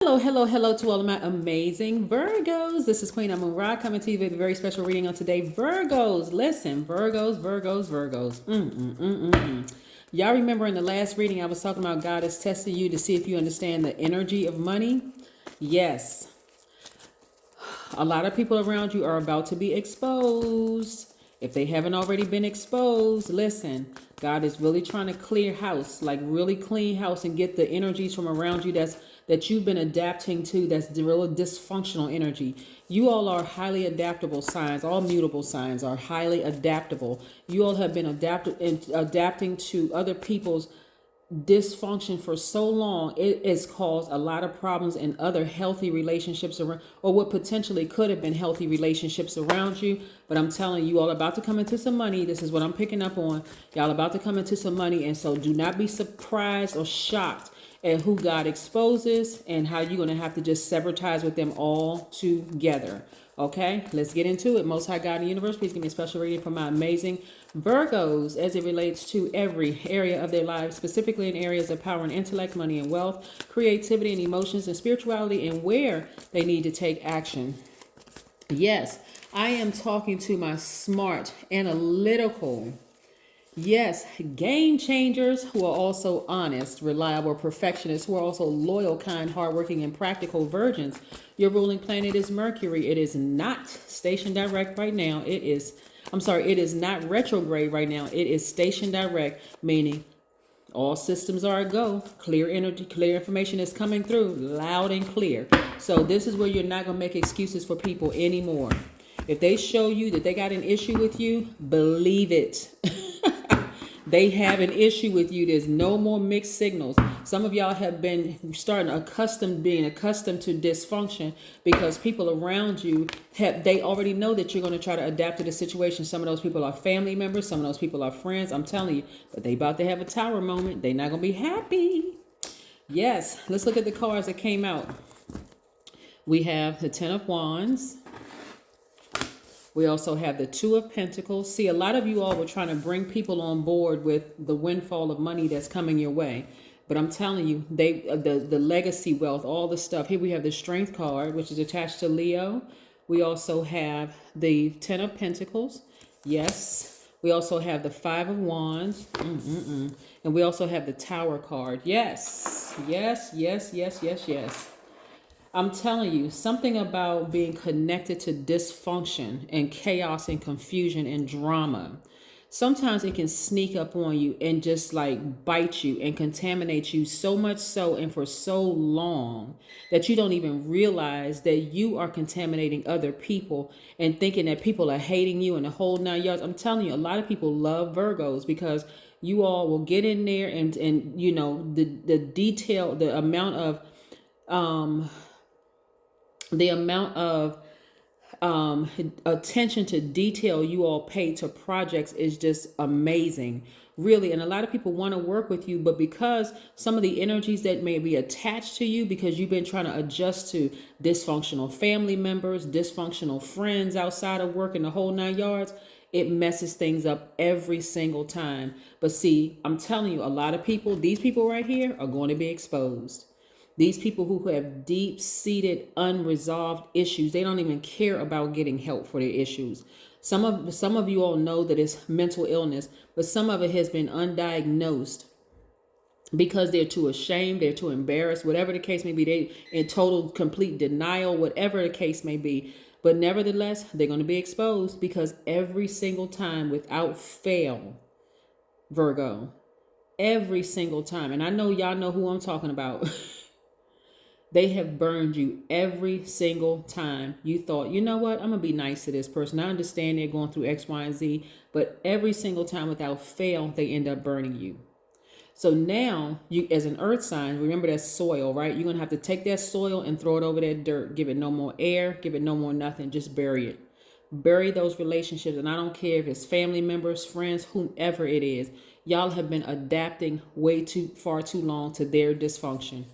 Hello, hello, hello to all of my amazing Virgos. This is Queen Amun Ra coming to you with a very special reading on today. Virgos, listen, Virgos. Y'all remember in the last reading I was talking about God is testing you to see if you understand the energy of money? Yes. A lot of people around you are about to be exposed. If they haven't already been exposed, listen, God is really trying to clear house, like really clean house and get the energies from around you that you've been adapting to, that's the real dysfunctional energy. You all are highly adaptable signs. All mutable signs are highly adaptable. You all have been adapting to other people's dysfunction for so long. It has caused a lot of problems in other healthy relationships around, or what potentially could have been healthy relationships around you. But I'm telling you, all about to come into some money. This is what I'm picking up on. Y'all about to come into some money, and so do not be surprised or shocked at who God exposes and how you're going to have to just sever ties with them all together. Okay, let's get into it. Most High God in the universe, please give me a special reading for my amazing Virgos as it relates to every area of their lives, specifically in areas of power and intellect, money and wealth, creativity and emotions and spirituality, and where they need to take action. Yes, I am talking to my smart, analytical, yes, game changers who are also honest, reliable, perfectionists, who are also loyal, kind, hardworking, and practical virgins. Your ruling planet is Mercury. It is not station direct right now. It is not retrograde right now. It is station direct, meaning all systems are a go. Clear energy, clear information is coming through loud and clear. So this is where you're not going to make excuses for people anymore. If they show you that they got an issue with you, believe it. They have an issue with you. There's no more mixed signals. Some of y'all have been being accustomed to dysfunction because people around you they already know that you're going to try to adapt to the situation. Some of those people are family members. Some of those people are friends. I'm telling you, but they about to have a tower moment. They're not going to be happy. Yes, let's look at the cards that came out. We have the Ten of Wands. We also have the Two of Pentacles. See, a lot of you all were trying to bring people on board with the windfall of money that's coming your way. But I'm telling you, the legacy wealth, all the stuff. Here we have the Strength card, which is attached to Leo. We also have the Ten of Pentacles. Yes. We also have the Five of Wands. And we also have the Tower card. Yes. I'm telling you, something about being connected to dysfunction and chaos and confusion and drama. Sometimes it can sneak up on you and just like bite you and contaminate you so much so and for so long that you don't even realize that you are contaminating other people and thinking that people are hating you and the whole 9 yards. I'm telling you, a lot of people love Virgos because you all will get in there and you know, the detail, the amount of attention to detail you all pay to projects is just amazing, really. And a lot of people want to work with you, but because some of the energies that may be attached to you because you've been trying to adjust to dysfunctional family members, dysfunctional friends outside of work and the whole 9 yards, it messes things up every single time. But see, I'm telling you, a lot of people, these people right here are going to be exposed. These people who have deep-seated, unresolved issues, they don't even care about getting help for their issues. Some of you all know that it's mental illness, but some of it has been undiagnosed because they're too ashamed, they're too embarrassed, whatever the case may be, they in total, complete denial, whatever the case may be. But nevertheless, they're going to be exposed because every single time, without fail, Virgo, every single time, and I know y'all know who I'm talking about. They have burned you every single time you thought, you know what, I'm going to be nice to this person. I understand they're going through X, Y, and Z, but every single time without fail, they end up burning you. So now, you as an earth sign, remember that soil, right? You're going to have to take that soil and throw it over that dirt. Give it no more air. Give it no more nothing. Just bury it. Bury those relationships. And I don't care if it's family members, friends, whomever it is. Y'all have been adapting far too long to their dysfunction.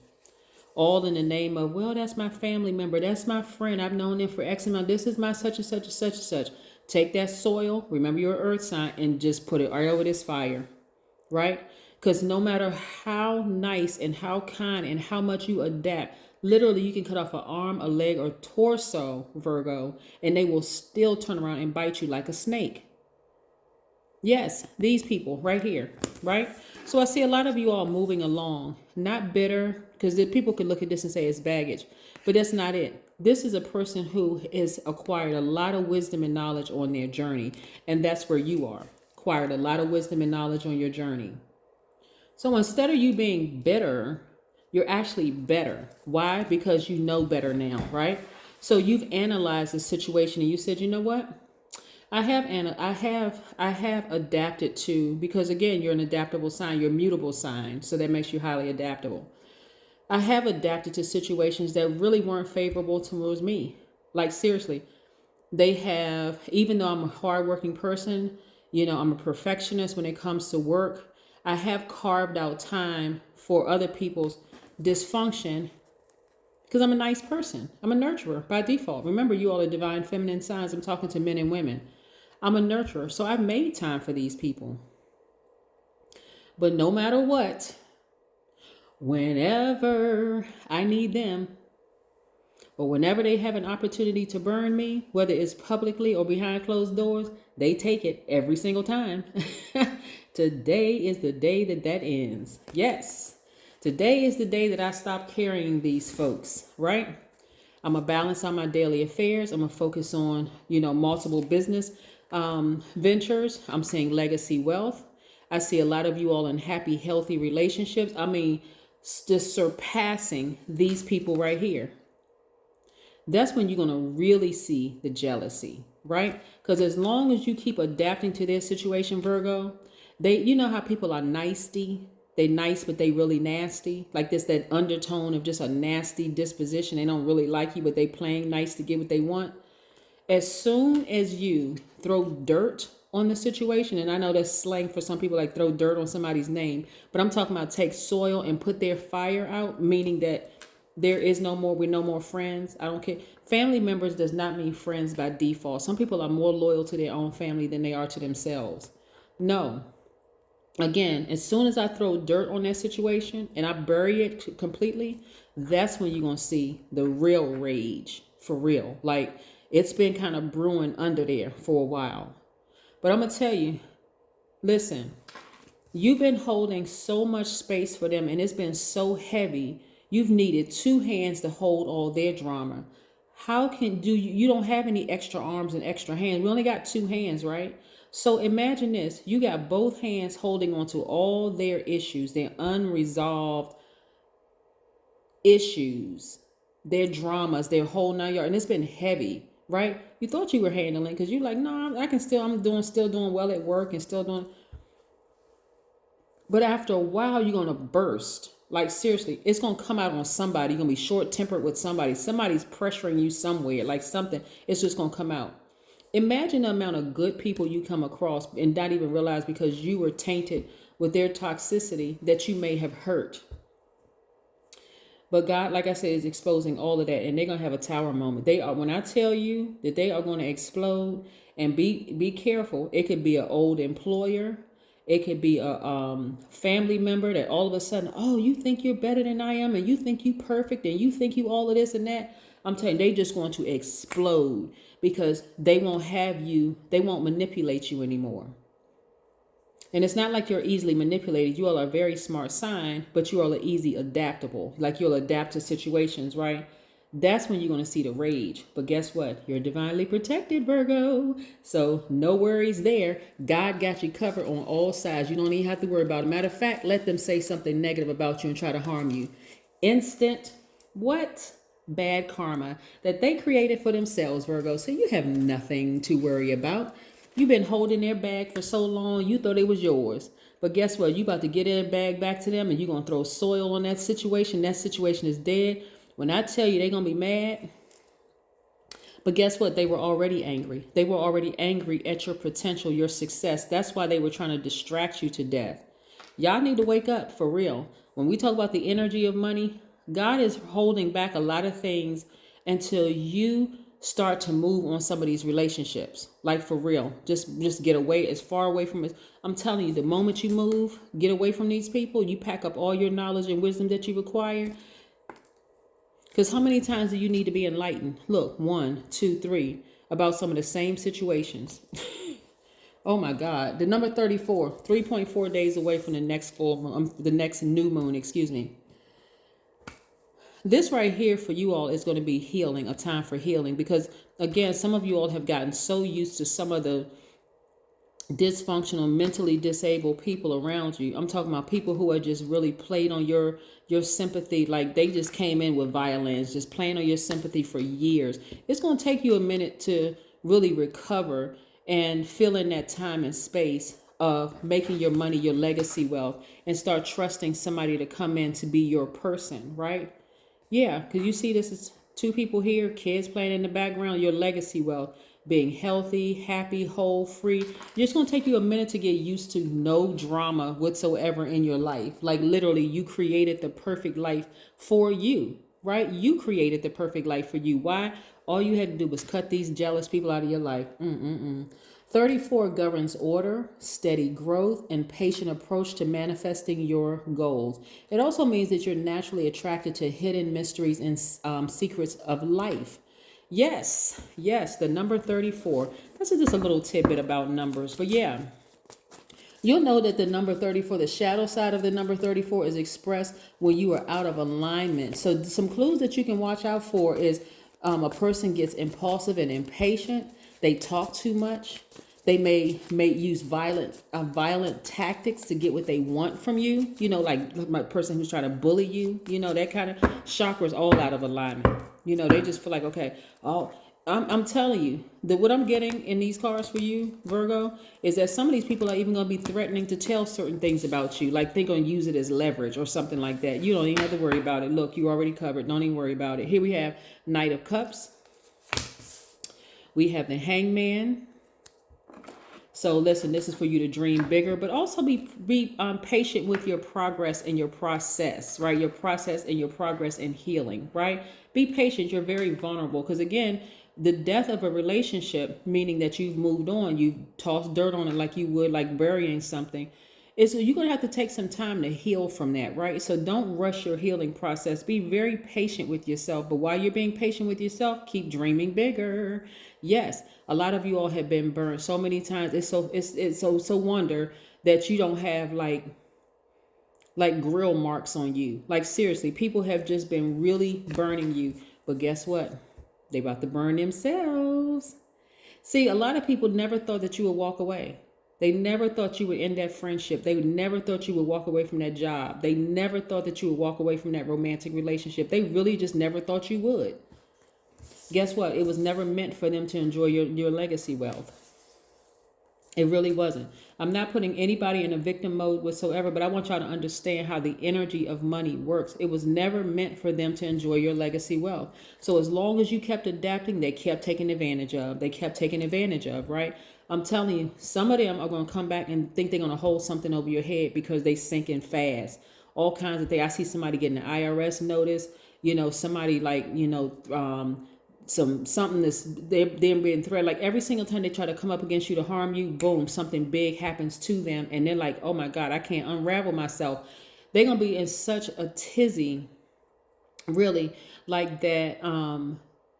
All in the name of, well, that's my family member. That's my friend. I've known them for X amount. This is my such and such and such and such. Take that soil, remember your earth sign, and just put it right over this fire, right? Because no matter how nice and how kind and how much you adapt, Literally, you can cut off an arm, a leg, or torso, Virgo, and they will still turn around and bite you like a snake. Yes, these people right here, right? So I see a lot of you all moving along, not bitter, because people could look at this and say it's baggage, but that's not it. This is a person who has acquired a lot of wisdom and knowledge on their journey, and that's where you are. Acquired a lot of wisdom and knowledge on your journey. So instead of you being bitter, you're actually better. Why? Because you know better now, right? So you've analyzed the situation and you said, you know what? I have adapted to, because again, you're an adaptable sign, you're a mutable sign, so that makes you highly adaptable. I have adapted to situations that really weren't favorable towards me. Like seriously, they have, even though I'm a hardworking person, I'm a perfectionist when it comes to work, I have carved out time for other people's dysfunction because I'm a nice person. I'm a nurturer by default. Remember, you all are divine feminine signs. I'm talking to men and women. I'm a nurturer. So I've made time for these people. But no matter what, whenever I need them, or whenever they have an opportunity to burn me, whether it's publicly or behind closed doors, they take it every single time. Today is the day that ends. Yes. Today is the day that I stop carrying these folks, right? I'm going to balance on my daily affairs. I'm going to focus on, multiple business ventures. I'm seeing legacy wealth. I see a lot of you all in happy, healthy relationships. I mean, just surpassing these people right here. That's when you're going to really see the jealousy, right? Because as long as you keep adapting to their situation, Virgo, you know how people are nasty. They nice, but they really nasty. Like that undertone of just a nasty disposition. They don't really like you, but they playing nice to get what they want. As soon as you throw dirt on the situation, and I know that's slang for some people, like throw dirt on somebody's name, but I'm talking about take soil and put their fire out, meaning that we're no more friends. I don't care. Family members does not mean friends by default. Some people are more loyal to their own family than they are to themselves. No. Again, as soon as I throw dirt on that situation and I bury it completely, that's when you're going to see the real rage for real. Like it's been kind of brewing under there for a while. But I'm going to tell you, listen, you've been holding so much space for them and it's been so heavy. You've needed two hands to hold all their drama. How can you don't have any extra arms and extra hands. We only got two hands, right? So imagine this. You got both hands holding on to all their issues, their unresolved issues, their dramas, their whole 9 yards. And it's been heavy, right? You thought you were handling because you're like, no, I'm still doing well at work and still doing. But after a while, you're going to burst. Like seriously, it's going to come out on somebody. You're going to be short-tempered with somebody. Somebody's pressuring you somewhere, like something. It's just going to come out. Imagine the amount of good people you come across and not even realize because you were tainted with their toxicity that you may have hurt. But God, like I said, is exposing all of that, and they're going to have a tower moment. When I tell you that they are going to explode, and be careful. It could be an old employer. It could be a family member that all of a sudden, oh, you think you're better than I am, and you think you perfect, and you think you all of this and that. I'm telling you, they just going to explode because they won't manipulate you anymore. And it's not like you're easily manipulated. You all are a very smart sign, but you all are easy adaptable. Like you'll adapt to situations, right? That's when you're going to see the rage. But guess what? You're divinely protected, Virgo. So no worries there. God got you covered on all sides. You don't even have to worry about it. Matter of fact, let them say something negative about you and try to harm you. Instant, what? Bad karma that they created for themselves, Virgo. So you have nothing to worry about. You've been holding their bag for so long, you thought it was yours. But guess what? You about to get their bag back to them and you're going to throw soil on that situation. That situation is dead. When I tell you they're going to be mad. But guess what? They were already angry. They were already angry at your potential, your success. That's why they were trying to distract you to death. Y'all need to wake up for real. When we talk about the energy of money, God is holding back a lot of things until you start to move on some of these relationships. Like for real. Just get away as far away from it. I'm telling you, the moment you move, get away from these people, you pack up all your knowledge and wisdom that you require. Because how many times do you need to be enlightened? Look, 1, 2, 3, about some of the same situations. Oh my God. The number 34, 3.4 days away from the next full moon, the next new moon, excuse me. This right here for you all is going to be healing, a time for healing. Because again, some of you all have gotten so used to some of the dysfunctional, mentally disabled people around you. I'm talking about people who are just really played on your sympathy. Like they just came in with violence, just playing on your sympathy for years. It's going to take you a minute to really recover and fill in that time and space of making your money your legacy wealth and start trusting somebody to come in to be your person, right? Yeah, because you see this is 2 people here, kids playing in the background, your legacy wealth, being healthy, happy, whole, free. It's going to take you a minute to get used to no drama whatsoever in your life. Like literally you created the perfect life for you, right? You created the perfect life for you. Why? All you had to do was cut these jealous people out of your life. 34 governs order, steady growth, and patient approach to manifesting your goals. It also means that you're naturally attracted to hidden mysteries and secrets of life. Yes, the number 34. This is just a little tidbit about numbers. But yeah, you'll know that the number 34, the shadow side of the number 34 is expressed when you are out of alignment. So some clues that you can watch out for is a person gets impulsive and impatient. They talk too much. They may use violent tactics to get what they want from you. You know, like my person who's trying to bully you. You know, that kind of chakras all out of alignment. You know, they just feel like, okay, I'm telling you that what I'm getting in these cards for you, Virgo, is that some of these people are even going to be threatening to tell certain things about you. Like they're going to use it as leverage or something like that. You don't even have to worry about it. Look, you already covered. Don't even worry about it. Here we have Knight of Cups. We have the Hangman. So listen, this is for you to dream bigger, but also be patient with your progress and your process, right? Your process and your progress in healing, right? Be patient. You're very vulnerable because again, the death of a relationship, meaning that you've moved on, you tossed dirt on it like you would, like burying something. You're going to have to take some time to heal from that, right? So don't rush your healing process. Be very patient with yourself. But while you're being patient with yourself, keep dreaming bigger. Yes, a lot of you all have been burned so many times. It's so wonder that you don't have like grill marks on you. Like seriously, people have just been really burning you. But guess what? They about to burn themselves. See, a lot of people never thought that you would walk away. They never thought you would end that friendship. They never thought you would walk away from that job. They never thought that you would walk away from that romantic relationship. They really just never thought you would. Guess what? It was never meant for them to enjoy your legacy wealth. It really wasn't. I'm not putting anybody in a victim mode whatsoever, but I want y'all to understand how the energy of money works. It was never meant for them to enjoy your legacy wealth. So as long as you kept adapting, they kept taking advantage of. They kept taking advantage of, right? I'm telling you, some of them are going to come back and think they're going to hold something over your head because they sinking fast. All kinds of things. I see somebody getting an IRS notice. You know, somebody like, you know, something that's they're being threatened. Like every single time they try to come up against you to harm you, boom, something big happens to them. And they're like, oh my God, I can't unravel myself. They're going to be in such a tizzy, really, like that.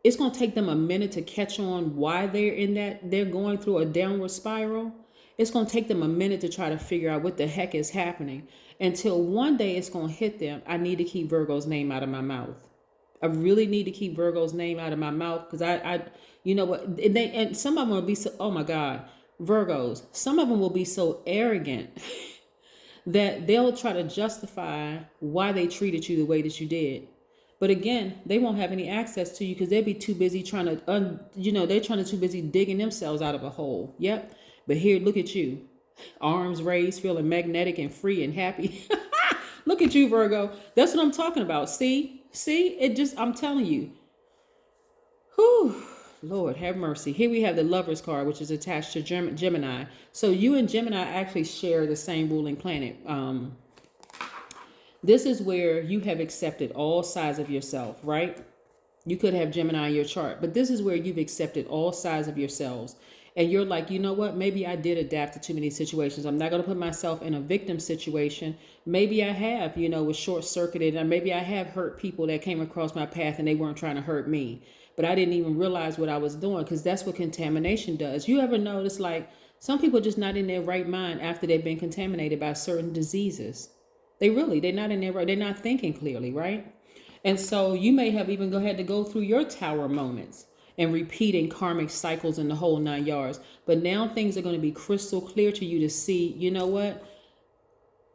It's going to take them a minute to catch on why they're going through a downward spiral. It's going to take them a minute to try to figure out what the heck is happening until one day it's going to hit them. I need to keep Virgo's name out of my mouth. I really need to keep Virgo's name out of my mouth because I you know what, and some of them will be so, oh my God, Virgos, some of them will be so arrogant that they'll try to justify why they treated you the way that you did. But again, they won't have any access to you because they'll be too busy trying to, they're too busy digging themselves out of a hole. Yep. But here, look at you, arms raised, feeling magnetic and free and happy. Look at you, Virgo. That's what I'm talking about. See, it just, I'm telling you. Whew, Lord have mercy. Here we have the Lover's card, which is attached to Gemini. So you and Gemini actually share the same ruling planet. This is where you have accepted all sides of yourself, right? You could have Gemini in your chart, but this is where you've accepted all sides of yourselves. And you're like, you know what? Maybe I did adapt to too many situations. I'm not going to put myself in a victim situation. Maybe I have, was short circuited. And maybe I have hurt people that came across my path and they weren't trying to hurt me. But I didn't even realize what I was doing, because that's what contamination does. You ever notice, like, some people just not in their right mind after they've been contaminated by certain diseases. They're not in their right. They're not thinking clearly, right? And so you may have even had to go through your tower moments and repeating karmic cycles in the whole 9 yards. But now things are going to be crystal clear to you to see, you know what?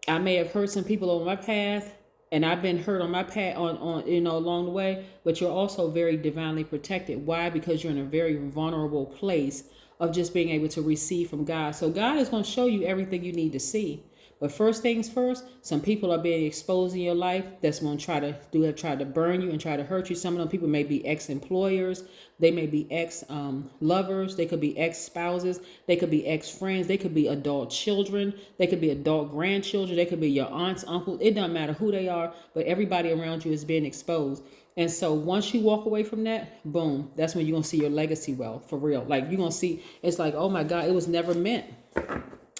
I may have hurt some people on my path, and I've been hurt on my path on along the way, but you're also very divinely protected. Why? Because you're in a very vulnerable place of just being able to receive from God. So God is going to show you everything you need to see. But first things first, some people are being exposed in your life that's going to have tried to burn you and try to hurt you. Some of them people may be ex-employers. They may be ex-lovers. They could be ex-spouses. They could be ex-friends. They could be adult children. They could be adult grandchildren. They could be your aunts, uncles. It doesn't matter who they are, but everybody around you is being exposed. And so once you walk away from that, boom, that's when you're going to see your legacy wealth for real. Like, you're going to see, it's like, oh my God, it was never meant.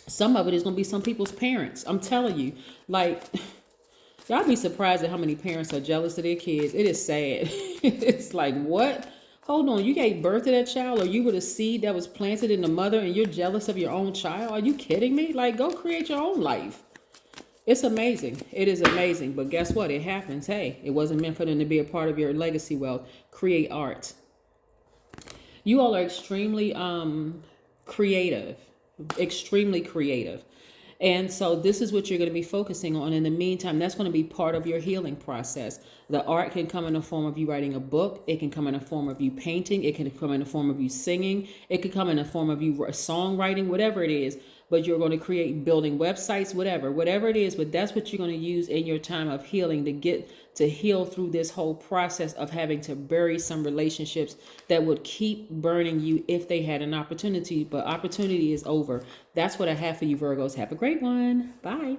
Some of it is going to be some people's parents. I'm telling you, like, y'all be surprised at how many parents are jealous of their kids. It is sad. It's like, what? Hold on, you gave birth to that child, or you were the seed that was planted in the mother and you're jealous of your own child? Are you kidding me? Like, go create your own life. It's amazing. It is amazing. But guess what? It happens. Hey, it wasn't meant for them to be a part of your legacy wealth. Create art. You all are extremely creative. Extremely creative. And so this is what you're going to be focusing on. In the meantime, that's going to be part of your healing process. The art can come in the form of you writing a book. It can come in the form of you painting. It can come in the form of you singing. It could come in the form of you songwriting, whatever it is. But you're going to create building websites, whatever it is. But that's what you're going to use in your time of healing to get to heal through this whole process of having to bury some relationships that would keep burning you if they had an opportunity. But opportunity is over. That's what I have for you, Virgos. Have a great one. Bye.